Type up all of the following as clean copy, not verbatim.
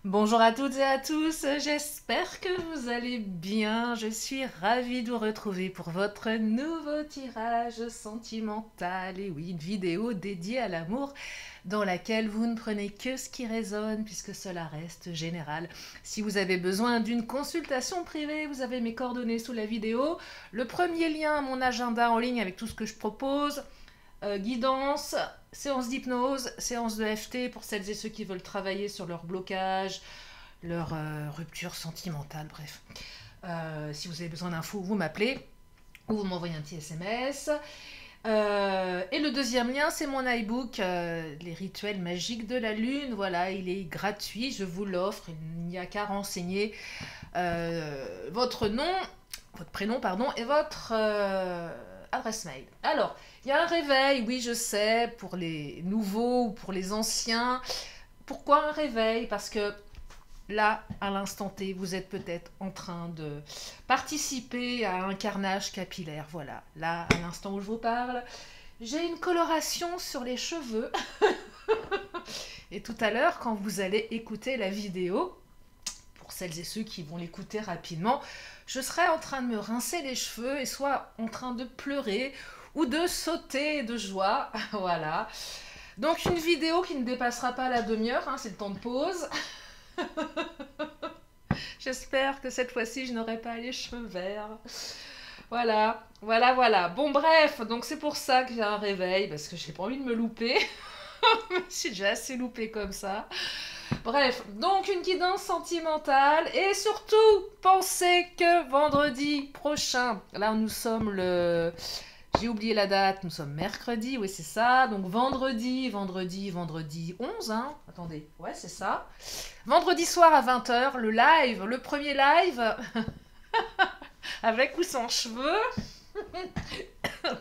Bonjour à toutes et à tous, j'espère que vous allez bien. Je suis ravie de vous retrouver pour votre nouveau tirage sentimental. Et oui, une vidéo dédiée à l'amour dans laquelle vous ne prenez que ce qui résonne puisque cela reste général. Si vous avez besoin d'une consultation privée, vous avez mes coordonnées sous la vidéo. Le premier lien à mon agenda en ligne avec tout ce que je propose. Guidance, séance d'hypnose, séance de FT pour celles et ceux qui veulent travailler sur leur blocage, leur rupture sentimentale, bref. Si vous avez besoin d'infos, vous m'appelez ou vous m'envoyez un petit SMS. Et le deuxième lien, c'est mon iBook, Les rituels magiques de la lune. Voilà, il est gratuit, je vous l'offre. Il n'y a qu'à renseigner votre nom, votre prénom, pardon, et votre adresse mail. Alors, il y a un réveil, oui, je sais, pour les nouveaux ou pour les anciens. Pourquoi un réveil? Parce que là, à l'instant T, vous êtes peut-être en train de participer à un carnage capillaire. Voilà, là, à l'instant où je vous parle, j'ai une coloration sur les cheveux. Et tout à l'heure, quand vous allez écouter la vidéo, pour celles et ceux qui vont l'écouter rapidement, je serai en train de me rincer les cheveux et soit en train de pleurer ou de sauter de joie. Voilà. Donc une vidéo qui ne dépassera pas la demi-heure, hein, c'est le temps de pause. J'espère que cette fois-ci, je n'aurai pas les cheveux verts. Voilà, voilà, voilà. Bon, bref, donc c'est pour ça que j'ai un réveil, parce que j'ai pas envie de me louper. J'ai déjà assez loupé comme ça. Bref, donc une guidance sentimentale. Et surtout, pensez que vendredi prochain, là nous sommes le... J'ai oublié la date, nous sommes mercredi, oui c'est ça. Donc vendredi 11, hein. Attendez, ouais c'est ça. Vendredi soir à 20 h, le live, le premier live, avec ou sans cheveux.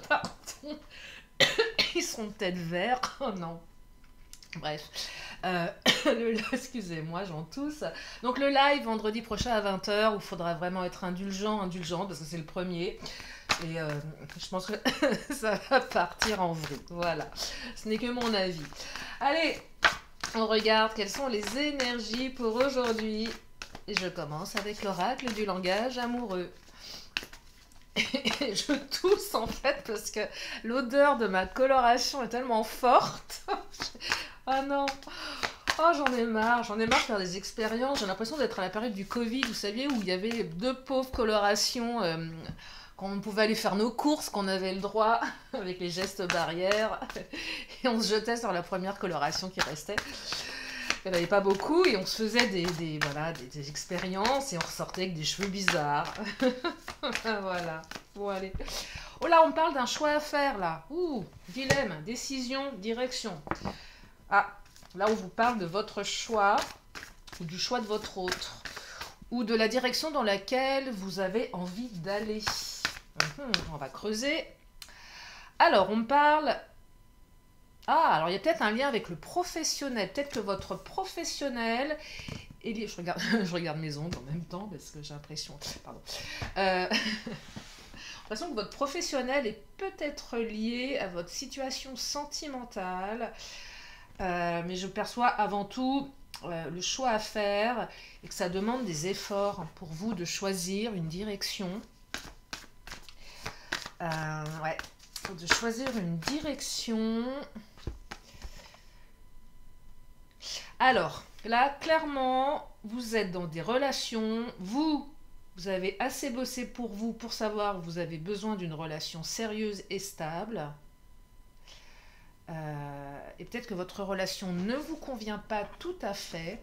Pardon, ils seront peut-être verts. Oh non. Bref, euh, excusez-moi, j'en tousse. Donc le live vendredi prochain à 20 h où il faudra vraiment être indulgent, parce que c'est le premier. Et je pense que ça va partir en vrille. Voilà, ce n'est que mon avis. Allez, on regarde quelles sont les énergies pour aujourd'hui. Et je commence avec l'oracle du langage amoureux. Et je tousse en fait parce que l'odeur de ma coloration est tellement forte. Ah non. Oh, j'en ai marre de faire des expériences. J'ai l'impression d'être à la période du Covid, vous saviez, où il y avait deux pauvres colorations, quand on pouvait aller faire nos courses, qu'on avait le droit, avec les gestes barrières, et on se jetait sur la première coloration qui restait. Il n'y en avait pas beaucoup, et on se faisait voilà, des expériences, et on ressortait avec des cheveux bizarres. Voilà. Bon, allez. Oh là, on me parle d'un choix à faire, là. Ouh, dilemme, décision, direction. Ah, là on vous parle de votre choix, ou du choix de votre autre, ou de la direction dans laquelle vous avez envie d'aller. On va creuser. Alors, on me parle... Ah, alors il y a peut-être un lien avec le professionnel. Peut-être que votre professionnel... Je regarde, je regarde mes ongles en même temps, parce que j'ai l'impression... Pardon. L'impression que votre professionnel est peut-être lié à votre situation sentimentale. Mais je perçois avant tout le choix à faire et que ça demande des efforts pour vous de choisir une direction. Ouais, de choisir une direction. Alors, là, clairement, vous êtes dans des relations. Vous avez assez bossé pour vous pour savoir que vous avez besoin d'une relation sérieuse et stable. Et peut-être que votre relation ne vous convient pas tout à fait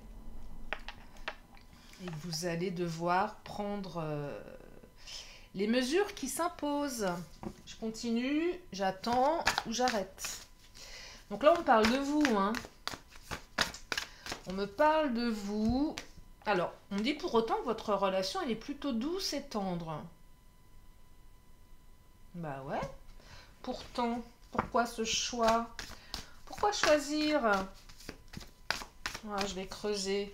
et que vous allez devoir prendre les mesures qui s'imposent. Je continue, j'attends ou j'arrête. Donc là, on me parle de vous, hein. On me parle de vous. Alors, on me dit pour autant que votre relation, elle est plutôt douce et tendre. Bah ouais. Pourtant, pourquoi ce choix? Pourquoi choisir? Je vais creuser.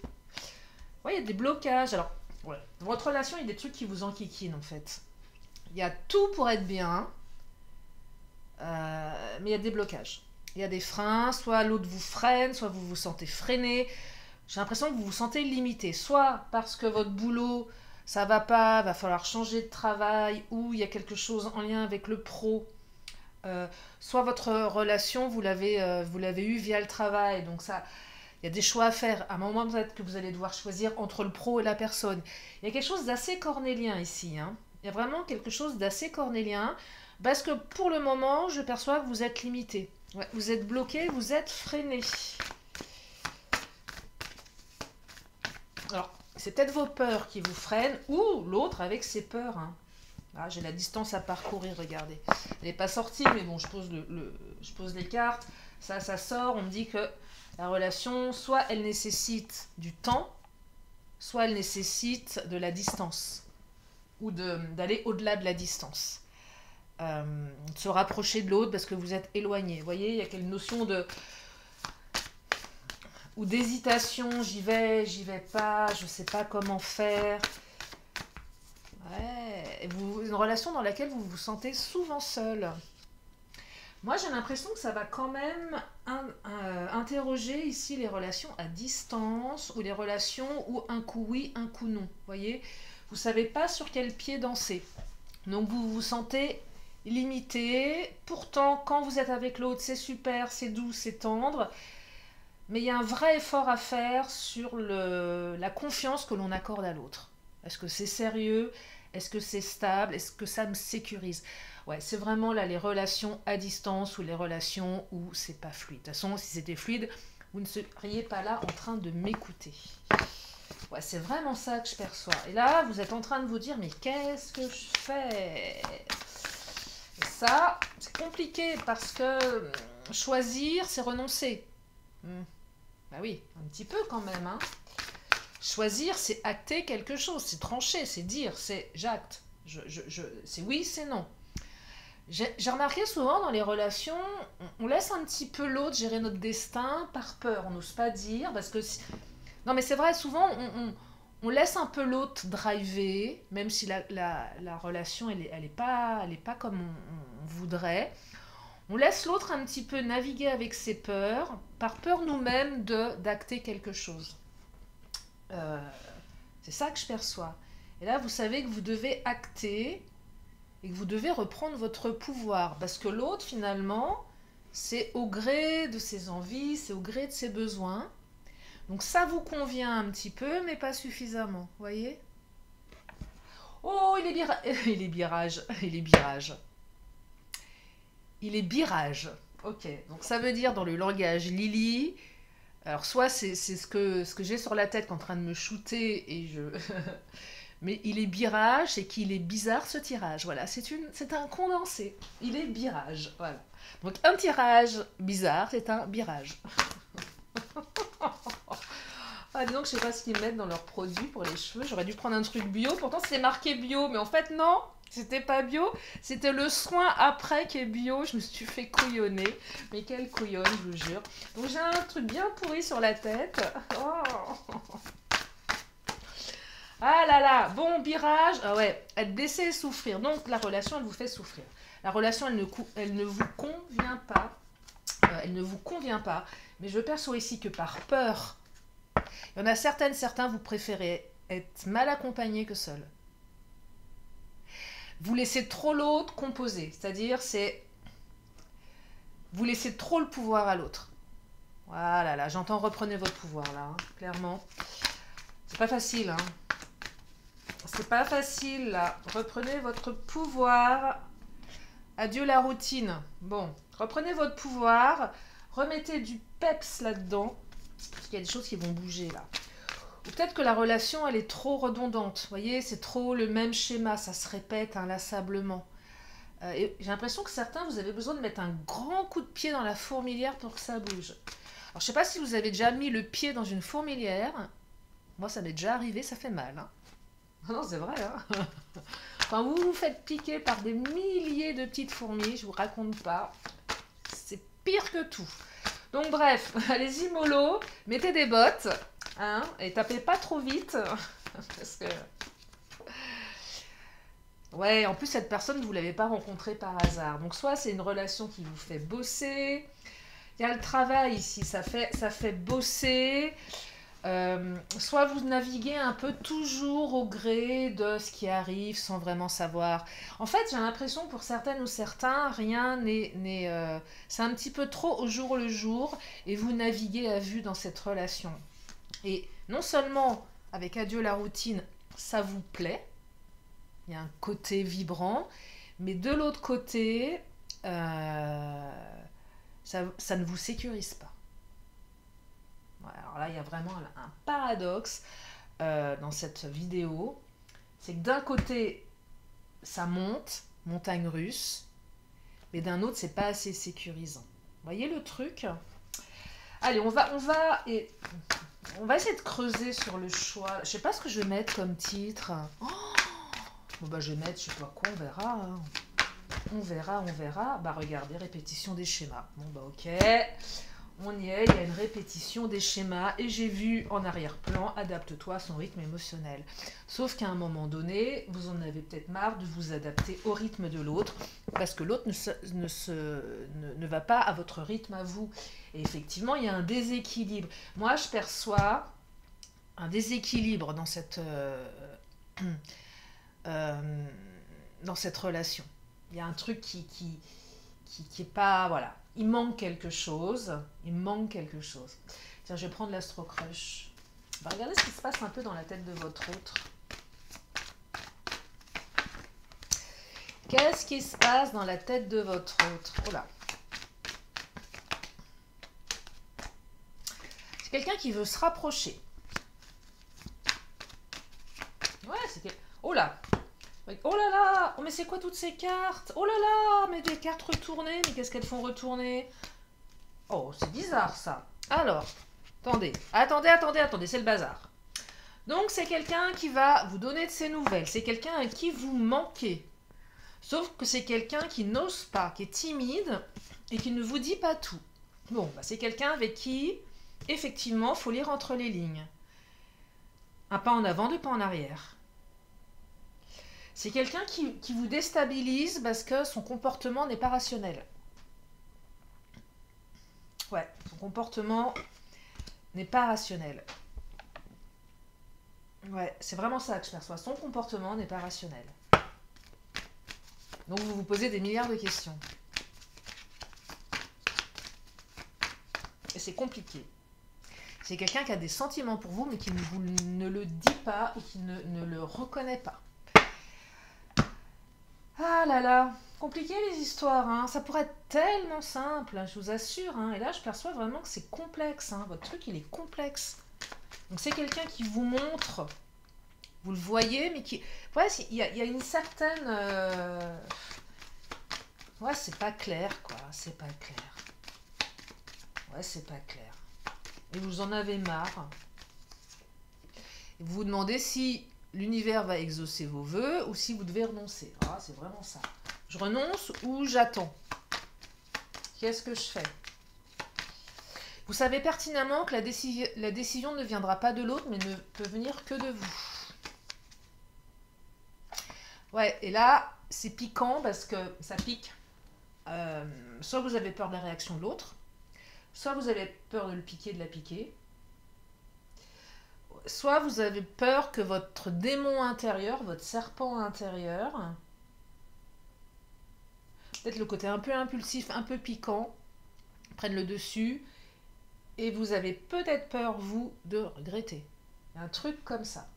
Ouais, il y a des blocages. Alors, ouais. Dans votre relation, il y a des trucs qui vous enquiquinent en fait. Il y a tout pour être bien, mais il y a des blocages. Il y a des freins, soit l'autre vous freine, soit vous vous sentez freiné. j'ai l'impression que vous vous sentez limité. Soit parce que votre boulot, ça va pas, va falloir changer de travail, ou il y a quelque chose en lien avec le pro. Euh, Soit votre relation, vous l'avez eue via le travail. Donc ça, il y a des choix à faire. À un moment, peut-être que vous allez devoir choisir entre le pro et la personne. Il y a quelque chose d'assez cornélien ici, hein. Il y a vraiment quelque chose d'assez cornélien. Parce que pour le moment, je perçois que vous êtes limité. Ouais, vous êtes bloqué, vous êtes freiné. Alors, c'est peut-être vos peurs qui vous freinent, ou l'autre avec ses peurs, hein. Ah, j'ai la distance à parcourir, regardez. Elle n'est pas sortie, mais bon, je pose les cartes. Ça sort. On me dit que la relation, soit elle nécessite du temps, soit elle nécessite de la distance. Ou d'aller au-delà de la distance. De se rapprocher de l'autre parce que vous êtes éloigné. Vous voyez, il y a quelle notion de... ou d'hésitation, j'y vais pas, je sais pas comment faire. Ouais, une relation dans laquelle vous vous sentez souvent seul. Moi, j'ai l'impression que ça va quand même interroger ici les relations à distance ou les relations où un coup oui, un coup non. Vous voyez, vous savez pas sur quel pied danser. Donc, vous vous sentez limité. Pourtant, quand vous êtes avec l'autre, c'est super, c'est doux, c'est tendre. Mais il y a un vrai effort à faire sur la confiance que l'on accorde à l'autre. Est-ce que c'est sérieux? Est-ce que c'est stable? Est-ce que ça me sécurise? Ouais, c'est vraiment là les relations à distance ou les relations où c'est pas fluide. De toute façon, si c'était fluide, vous ne seriez pas là en train de m'écouter. Ouais, c'est vraiment ça que je perçois. Et là, vous êtes en train de vous dire, mais qu'est-ce que je fais? Et ça, c'est compliqué parce que choisir, c'est renoncer. Bah oui, un petit peu quand même, hein. Choisir, c'est acter quelque chose, c'est trancher, c'est dire, c'est j'acte. C'est oui, c'est non. J'ai remarqué souvent dans les relations, on laisse un petit peu l'autre gérer notre destin par peur. On n'ose pas dire parce que... Non mais c'est vrai, souvent on laisse un peu l'autre driver, même si la relation elle est pas comme on voudrait. On laisse l'autre un petit peu naviguer avec ses peurs, par peur nous-mêmes d'acter quelque chose. Euh, c'est ça que je perçois. Et là, vous savez que vous devez acter et que vous devez reprendre votre pouvoir. Parce que l'autre, finalement, c'est au gré de ses envies, c'est au gré de ses besoins. Donc ça vous convient un petit peu, mais pas suffisamment. Vous voyez? Oh, il est birage. Il est birage. Il est birage. Ok, donc ça veut dire dans le langage Lily... Alors soit c'est ce que j'ai sur la tête qui est en train de me shooter et je... Mais il est birage et qu'il est bizarre ce tirage. Voilà, c'est un condensé. Il est birage. Voilà. Donc un tirage bizarre, c'est un birage. Ah, dis donc, je sais pas ce qu'ils mettent dans leurs produits pour les cheveux. J'aurais dû prendre un truc bio. Pourtant, c'est marqué bio. Mais en fait, non, c'était pas bio. C'était le soin après qui est bio. Je me suis fait couillonner. Mais quelle couillonne, je vous jure. Donc, j'ai un truc bien pourri sur la tête. Oh. Ah là là, bon, birage. Ah ouais, être blessé et souffrir. Donc, la relation, elle vous fait souffrir. La relation, elle ne vous convient pas. Elle ne vous convient pas. Mais je perçois ici que par peur... Il y en a certains, vous préférez être mal accompagné que seul. Vous laissez trop l'autre composer, c'est-à-dire vous laissez trop le pouvoir à l'autre. Voilà, là, j'entends reprenez votre pouvoir, là, hein, clairement. C'est pas facile, hein. C'est pas facile, là. Reprenez votre pouvoir. Adieu la routine. Bon, reprenez votre pouvoir. Remettez du peps là-dedans. Parce qu'il y a des choses qui vont bouger là. Ou peut-être que la relation, elle est trop redondante. Vous voyez, c'est trop le même schéma, ça se répète inlassablement. Et j'ai l'impression que certains, vous avez besoin de mettre un grand coup de pied dans la fourmilière pour que ça bouge. Alors, je ne sais pas si vous avez déjà mis le pied dans une fourmilière. Moi, ça m'est déjà arrivé, ça fait mal. Hein. Non, c'est vrai. Hein. Quand vous vous faites piquer par des milliers de petites fourmis, je vous raconte pas. C'est pire que tout. Donc bref, allez-y mollo, mettez des bottes, hein, et tapez pas trop vite, parce que... Ouais, en plus cette personne, vous ne l'avez pas rencontrée par hasard. Donc soit c'est une relation qui vous fait bosser, il y a le travail ici, ça fait bosser, Soit vous naviguez un peu toujours au gré de ce qui arrive sans vraiment savoir. En fait, j'ai l'impression pour certaines ou certains, rien c'est un petit peu trop au jour le jour et vous naviguez à vue dans cette relation. Et non seulement avec Adieu la routine, ça vous plaît, il y a un côté vibrant, mais de l'autre côté, ça ne vous sécurise pas. Ouais, alors là, il y a vraiment un paradoxe dans cette vidéo. C'est que d'un côté, ça monte, montagne russe, mais d'un autre, c'est pas assez sécurisant. Vous voyez le truc? Allez, on va essayer de creuser sur le choix. Je sais pas ce que je vais mettre comme titre. Oh, bon bah je vais mettre, je sais pas quoi, on verra. Hein. On verra, on verra. Bah regardez, répétition des schémas. Bon bah ok. On y est, il y a une répétition des schémas et j'ai vu en arrière-plan, adapte-toi à son rythme émotionnel. Sauf qu'à un moment donné, vous en avez peut-être marre de vous adapter au rythme de l'autre parce que l'autre ne va pas à votre rythme à vous. Et effectivement, il y a un déséquilibre. Moi, je perçois un déséquilibre dans cette relation. Il y a un truc qui est pas... Voilà. Il manque quelque chose. Il manque quelque chose. Tiens, je vais prendre l'Astro Crush. Bah, regardez ce qui se passe un peu dans la tête de votre autre. Qu'est-ce qui se passe dans la tête de votre autre? Oh là. C'est quelqu'un qui veut se rapprocher. Ouais, oh là. Oh là là, oh mais c'est quoi toutes ces cartes? Oh là là, mais des cartes retournées, mais qu'est-ce qu'elles font retourner? Oh, c'est bizarre ça. Alors, attendez, c'est le bazar. Donc c'est quelqu'un qui va vous donner de ses nouvelles, c'est quelqu'un à qui vous manquez. Sauf que c'est quelqu'un qui n'ose pas, qui est timide et qui ne vous dit pas tout. Bon, bah c'est quelqu'un avec qui, effectivement, il faut lire entre les lignes. Un pas en avant, deux pas en arrière. C'est quelqu'un qui vous déstabilise parce que son comportement n'est pas rationnel. Ouais, son comportement n'est pas rationnel. Ouais, c'est vraiment ça que je perçois. Son comportement n'est pas rationnel. Donc vous vous posez des milliards de questions. Et c'est compliqué. C'est quelqu'un qui a des sentiments pour vous, mais qui ne le dit pas ou qui ne le reconnaît pas. Ah là là, compliqué les histoires, hein. Ça pourrait être tellement simple, je vous assure. Hein. Et là, je perçois vraiment que c'est complexe. Hein. Votre truc, il est complexe. Donc c'est quelqu'un qui vous montre, vous le voyez, mais qui... Ouais, il y a une certaine... Ouais, c'est pas clair, quoi. C'est pas clair. Ouais, c'est pas clair. Et vous en avez marre. Et vous vous demandez si l'univers va exaucer vos vœux ou si vous devez renoncer. Ah, c'est vraiment ça. Je renonce ou j'attends? Qu'est-ce que je fais? Vous savez pertinemment que la décision ne viendra pas de l'autre, mais ne peut venir que de vous. Ouais, et là, c'est piquant parce que ça pique. Soit vous avez peur de la réaction de l'autre, soit vous avez peur de le piquer, de la piquer. Soit vous avez peur que votre démon intérieur, votre serpent intérieur, peut-être le côté un peu impulsif, un peu piquant, prenne le dessus, et vous avez peut-être peur, vous, de regretter. Un truc comme ça.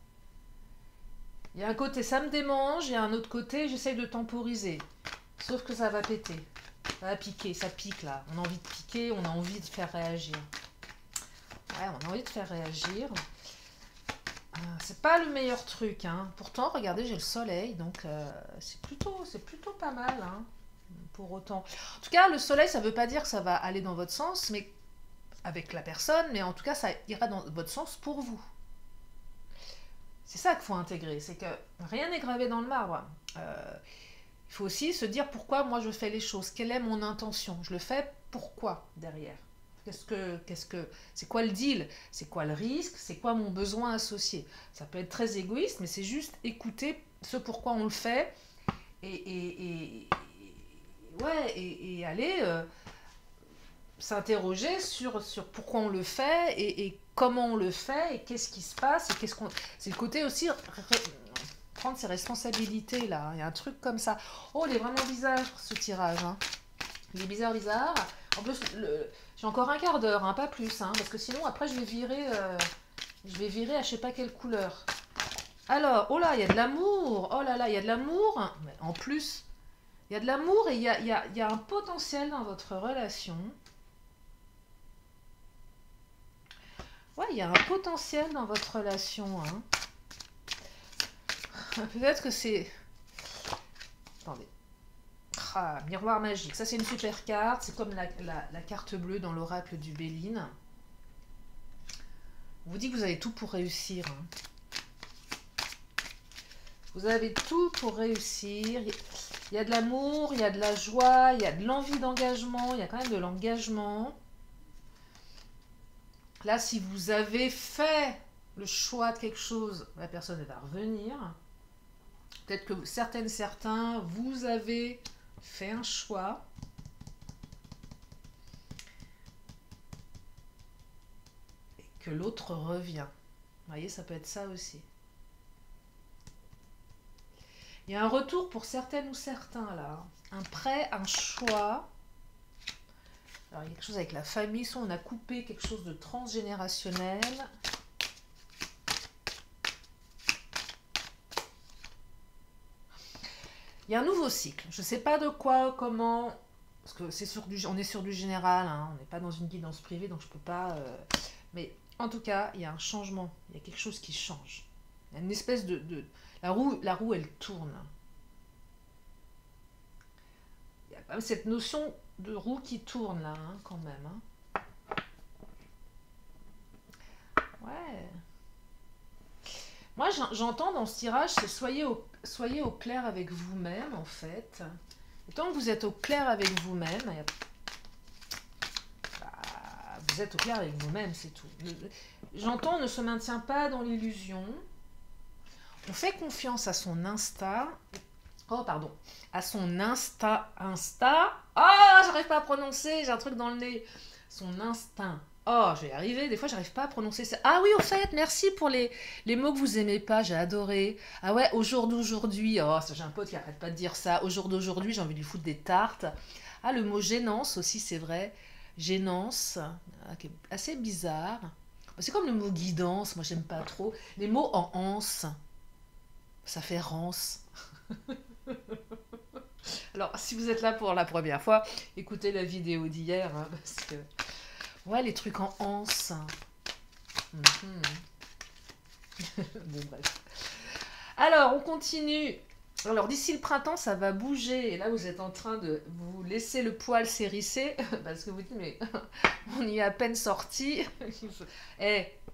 Il y a un côté, ça me démange, et un autre côté, j'essaye de temporiser. Sauf que ça va péter. Ça va piquer, ça pique là. On a envie de piquer, on a envie de faire réagir. Ouais, on a envie de faire réagir. C'est pas le meilleur truc, hein. Pourtant, regardez, j'ai le soleil, donc c'est plutôt pas mal, hein, pour autant. En tout cas, le soleil, ça veut pas dire que ça va aller dans votre sens, mais avec la personne, mais en tout cas, ça ira dans votre sens pour vous. C'est ça qu'il faut intégrer, c'est que rien n'est gravé dans le marbre. Il faut aussi se dire pourquoi moi je fais les choses, quelle est mon intention, je le fais pourquoi derrière. C'est quoi le deal? C'est quoi le risque? C'est quoi mon besoin associé? Ça peut être très égoïste, mais c'est juste écouter ce pourquoi on le fait et aller s'interroger sur pourquoi on le fait et comment on le fait et qu'est-ce qui se passe et qu'est-ce qu'on... C'est le côté aussi prendre ses responsabilités là. Il y a un truc comme ça. Oh, il est vraiment bizarre ce tirage. Hein. Il est bizarre, bizarre. En plus, j'ai encore un quart d'heure, hein, pas plus, hein, parce que sinon après je vais virer à je sais pas quelle couleur. Alors, oh là, il y a de l'amour. Oh là là, il y a de l'amour. Mais en plus, il y a de l'amour et il y a un potentiel dans votre relation. Ouais, il y a un potentiel dans votre relation. Hein. Peut-être que c'est... Attendez. Ah, miroir magique. Ça, c'est une super carte. C'est comme la carte bleue dans l'oracle du Béline. On vous dit que vous avez tout pour réussir. Hein. Vous avez tout pour réussir. Il y a de l'amour, il y a de la joie, il y a de l'envie d'engagement. Il y a quand même de l'engagement. Là, si vous avez fait le choix de quelque chose, la personne elle va revenir. Peut-être que certains, vous avez fait un choix. Et que l'autre revient. Vous voyez, ça peut être ça aussi. Il y a un retour pour certaines ou certains, là. Un prêt, un choix. Alors, il y a quelque chose avec la famille. Soit on a coupé quelque chose de transgénérationnel. Il y a un nouveau cycle. Je ne sais pas de quoi, comment... Parce que on est sur du général. Hein, on n'est pas dans une guidance privée, donc je ne peux pas... Mais en tout cas, il y a un changement. Il y a quelque chose qui change. Il y a une espèce de... La roue, elle tourne. Il y a quand même cette notion de roue qui tourne, là, hein, quand même. Hein. Ouais. Moi, j'entends dans ce tirage, c'est soyez au clair avec vous-même, en fait. Et tant que vous êtes au clair avec vous-même, bah, vous êtes au clair avec vous-même, c'est tout. J'entends, on ne se maintient pas dans l'illusion. On fait confiance à son instinct. Oh, pardon. À son instinct. Oh, j'arrive pas à prononcer, j'ai un truc dans le nez. Son instinct. Oh, je vais y arriver. Des fois, j'arrive pas à prononcer ça. Ah oui, au fait, merci pour les mots que vous aimez pas. J'ai adoré. Ah ouais, au jour d'aujourd'hui. Oh, j'ai un pote qui arrête pas de dire ça. Au jour d'aujourd'hui, j'ai envie de lui foutre des tartes. Ah, le mot gênance aussi, c'est vrai. Gênance, qui est assez bizarre. C'est comme le mot guidance. Moi, j'aime pas trop. Les mots en anse. Ça fait rance. Alors, si vous êtes là pour la première fois, écoutez la vidéo d'hier, hein, parce que... Ouais, les trucs en anse. Bon, bref. Alors, on continue. Alors, d'ici le printemps, ça va bouger. Et là, vous êtes en train de vous laisser le poil s'hérisser, parce que vous dites, mais on y est à peine sorti.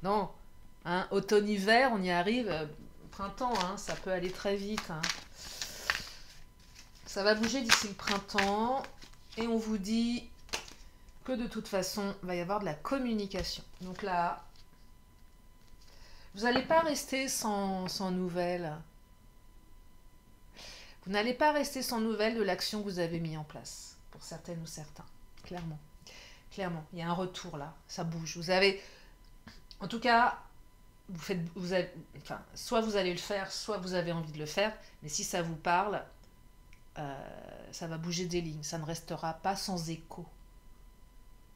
Non. Hein, automne-hiver, on y arrive. Printemps, hein, ça peut aller très vite. Hein. Ça va bouger d'ici le printemps et on vous dit que de toute façon, il va y avoir de la communication. Donc là, vous n'allez pas rester sans nouvelles. Vous n'allez pas rester sans nouvelles de l'action que vous avez mis en place, pour certaines ou certains, clairement. Clairement, il y a un retour là, ça bouge. Vous avez, en tout cas, soit vous allez le faire, soit vous avez envie de le faire, mais si ça vous parle, ça va bouger des lignes, ça ne restera pas sans écho.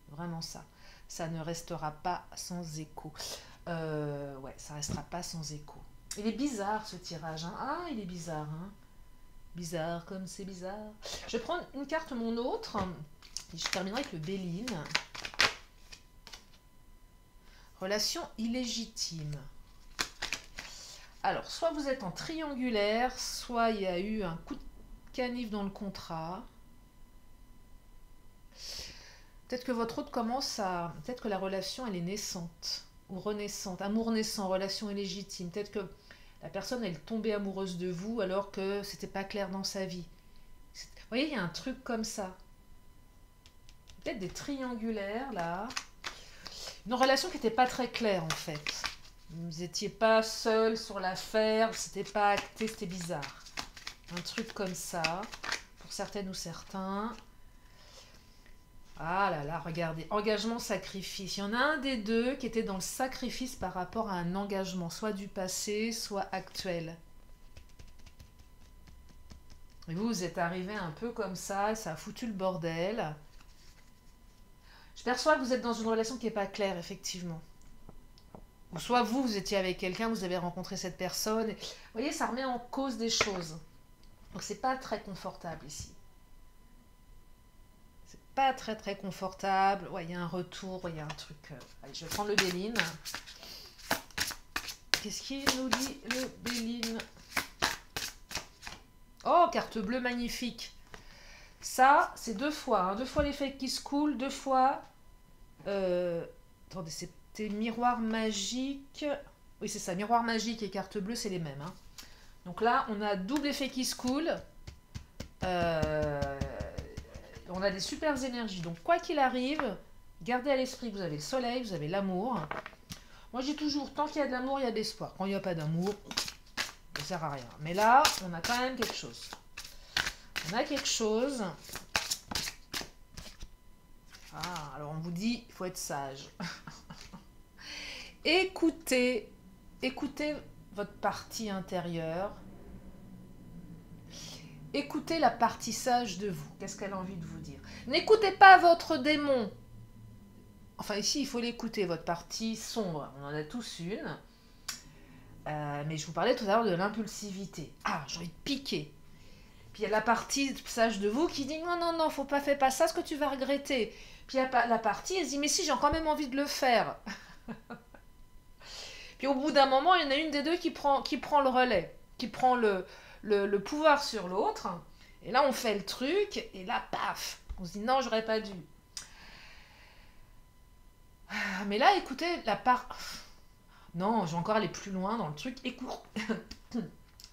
Vraiment ça. Ça ne restera pas sans écho. Ouais, ça restera pas sans écho. Il est bizarre ce tirage. Hein. Ah, il est bizarre. Hein. Bizarre comme c'est bizarre. Je vais prendre une carte, mon autre. Et je terminerai avec le Béline. Relation illégitime. Alors, soit vous êtes en triangulaire, soit il y a eu un coup de canif dans le contrat. Peut-être que votre autre commence à... Peut-être que la relation, elle est naissante ou renaissante. Amour naissant, relation illégitime. Peut-être que la personne, elle est tombée amoureuse de vous alors que c'était pas clair dans sa vie. Vous voyez, il y a un truc comme ça. Peut-être des triangulaires, là. Une relation qui n'était pas très claire, en fait. Vous n'étiez pas seul sur l'affaire, c'était pas acté, c'était bizarre. Un truc comme ça, pour certaines ou certains. Ah là là, regardez, engagement, sacrifice. Il y en a un des deux qui était dans le sacrifice par rapport à un engagement, soit du passé, soit actuel. Et vous, vous êtes arrivé un peu comme ça a foutu le bordel. Je perçois que vous êtes dans une relation qui n'est pas claire, effectivement. Ou soit vous, vous étiez avec quelqu'un, vous avez rencontré cette personne. Vous voyez, ça remet en cause des choses. Donc c'est pas très confortable ici. C'est pas très très confortable. Ouais, il y a un retour, il y a un truc. Allez, je vais prendre le Béline. Qu'est-ce qu'il nous dit, le Béline? Oh, carte bleue magnifique. Ça, c'est deux fois. Hein. Deux fois l'effet qui se coule, deux fois... attendez, c'était miroir magique. Oui, c'est ça, miroir magique et carte bleue, c'est les mêmes. Hein. Donc là, on a double effet qui se coule. On a des super énergies. Donc, quoi qu'il arrive, gardez à l'esprit que vous avez le soleil, vous avez l'amour. Moi, j'ai toujours, tant qu'il y a de l'amour, il y a de l'espoir. Quand il n'y a pas d'amour, ça ne sert à rien. Mais là, on a quand même quelque chose. On a quelque chose. Ah, alors on vous dit, il faut être sage. Écoutez votre partie intérieure. Écoutez la partie sage de vous. Qu'est-ce qu'elle a envie de vous dire? N'écoutez pas votre démon. Enfin, ici, il faut l'écouter, votre partie sombre. On en a tous une. Mais je vous parlais tout à l'heure de l'impulsivité. Ah, j'ai envie de piquer. Puis il y a la partie sage de vous qui dit non, non, non, fais pas ça, ce que tu vas regretter. Puis il y a la partie, elle se dit mais si, j'ai quand même envie de le faire. Puis au bout d'un moment, il y en a une des deux qui prend le relais, qui prend le pouvoir sur l'autre. Et là, on fait le truc, et là, paf, on se dit non, j'aurais pas dû. Mais là, écoutez, la part... Non, je vais encore aller plus loin dans le truc.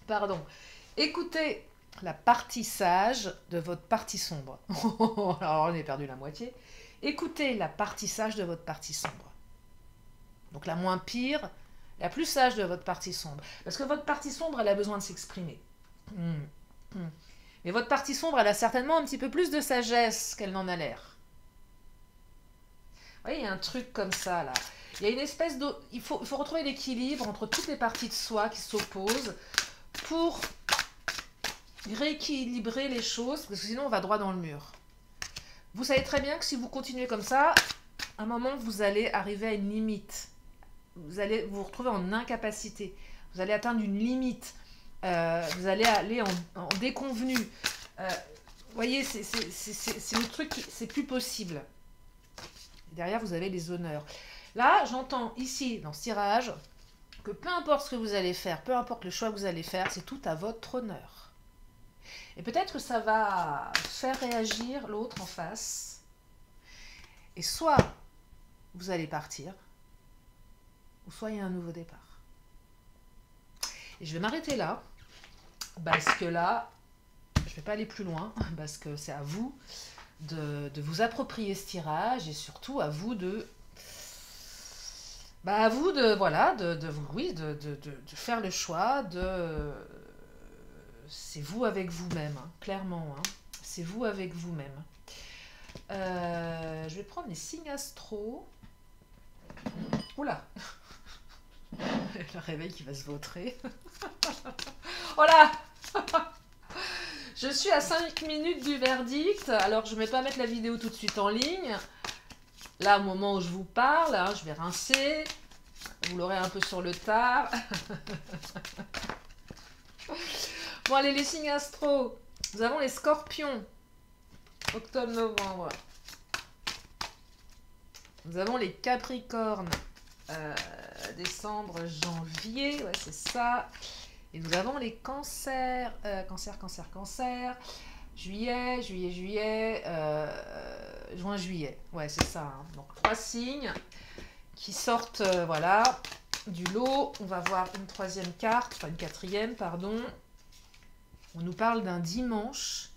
Pardon. Écoutez la partie sage de votre partie sombre. Alors, on est perdu la moitié. Écoutez la partie sage de votre partie sombre. Donc la moins pire, la plus sage de votre partie sombre. Parce que votre partie sombre, elle a besoin de s'exprimer. Mais votre partie sombre, elle a certainement un petit peu plus de sagesse qu'elle n'en a l'air. Vous voyez, il y a un truc comme ça, là. Il y a une espèce de... Il faut retrouver l'équilibre entre toutes les parties de soi qui s'opposent pour rééquilibrer les choses, parce que sinon on va droit dans le mur. Vous savez très bien que si vous continuez comme ça, à un moment vous allez arriver à une limite. Vous allez vous retrouver en incapacité. Vous allez atteindre une limite. Vous allez aller en déconvenu. Vous voyez, c'est le truc, c'est plus possible. Et derrière, vous avez les honneurs. Là, j'entends ici, dans ce tirage, que peu importe ce que vous allez faire, peu importe le choix que vous allez faire, c'est tout à votre honneur. Et peut-être que ça va faire réagir l'autre en face. Et soit vous allez partir, ou soit il y a un nouveau départ. Et je vais m'arrêter là, parce que là, je ne vais pas aller plus loin, parce que c'est à vous de vous approprier ce tirage, et surtout à vous de... à vous de faire le choix de... C'est vous avec vous-même, hein, clairement. Hein. C'est vous avec vous-même. Je vais prendre les signes astro. Oula. Le réveil qui va se vautrer. Oh là. Je suis à 5 minutes du verdict. Alors, je ne vais pas mettre la vidéo tout de suite en ligne. Là, au moment où je vous parle, hein, je vais rincer. Vous l'aurez un peu sur le tard. Bon, allez, les signes astro. Nous avons les scorpions. Octobre-novembre. Nous avons les capricornes. Décembre, janvier. Ouais, c'est ça. Et nous avons les cancers. Cancer. Juillet. Juin, juillet. Ouais, c'est ça. Hein. Donc, 3 signes qui sortent, voilà, du lot. On va voir une troisième carte, enfin une quatrième, pardon. On nous parle d'un dimanche.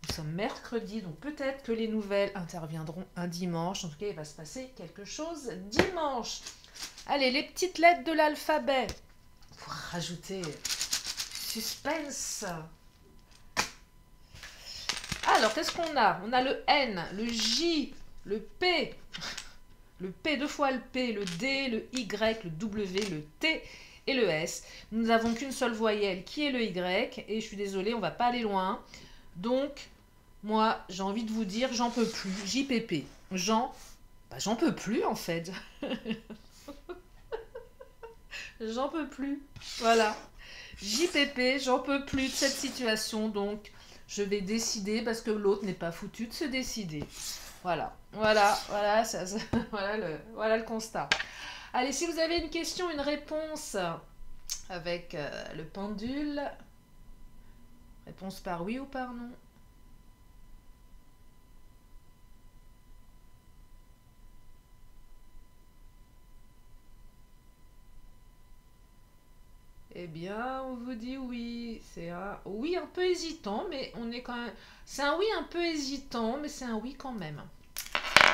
Nous sommes mercredi, donc peut-être que les nouvelles interviendront un dimanche. En tout cas, il va se passer quelque chose dimanche. Allez, les petites lettres de l'alphabet. Pour rajouter suspense. Alors, qu'est-ce qu'on a? On a le N, le J, le P, le P deux fois le P, le D, le Y, le W, le T et le S. Nous n'avons qu'une seule voyelle qui est le Y, et je suis désolée, on va pas aller loin. Donc, moi, j'ai envie de vous dire, j'en peux plus, JPP. J'en peux plus en fait. J'en peux plus. Voilà. JPP, j'en peux plus de cette situation, donc je vais décider parce que l'autre n'est pas foutu de se décider. Voilà, voilà, voilà, voilà le constat. Allez, si vous avez une question, une réponse avec le pendule, réponse par oui ou par non. Eh bien, on vous dit oui. C'est un oui un peu hésitant, mais on est quand même... C'est un oui un peu hésitant, mais c'est un oui quand même.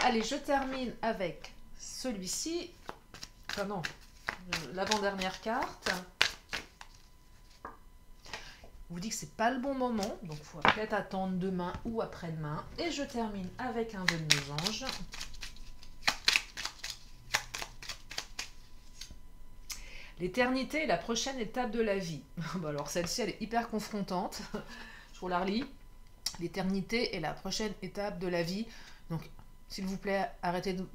Allez, je termine avec celui-ci. Enfin non, l'avant-dernière carte. On vous dit que c'est pas le bon moment, donc il faut peut-être attendre demain ou après-demain. Et je termine avec un vœu de mésange. L'éternité est la prochaine étape de la vie. Bon, alors celle-ci, elle est hyper confrontante. Je vous la relis. L'éternité est la prochaine étape de la vie. Donc, s'il vous plaît, arrêtez de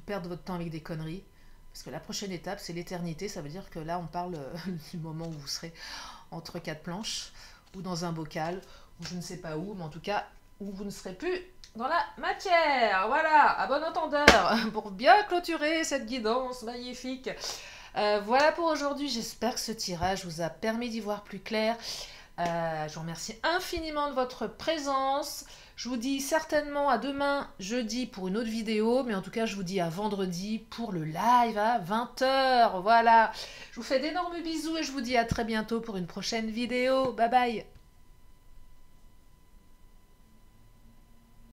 perdre votre temps avec des conneries. Parce que la prochaine étape, c'est l'éternité. Ça veut dire que là, on parle du moment où vous serez entre quatre planches, ou dans un bocal, ou je ne sais pas où, mais en tout cas, où vous ne serez plus dans la matière. Voilà, à bon entendeur, pour bien clôturer cette guidance magnifique. Voilà pour aujourd'hui, j'espère que ce tirage vous a permis d'y voir plus clair. Je vous remercie infiniment de votre présence. Je vous dis certainement à demain, jeudi, pour une autre vidéo, mais en tout cas, je vous dis à vendredi pour le live à 20 h. Voilà, je vous fais d'énormes bisous et je vous dis à très bientôt pour une prochaine vidéo. Bye bye.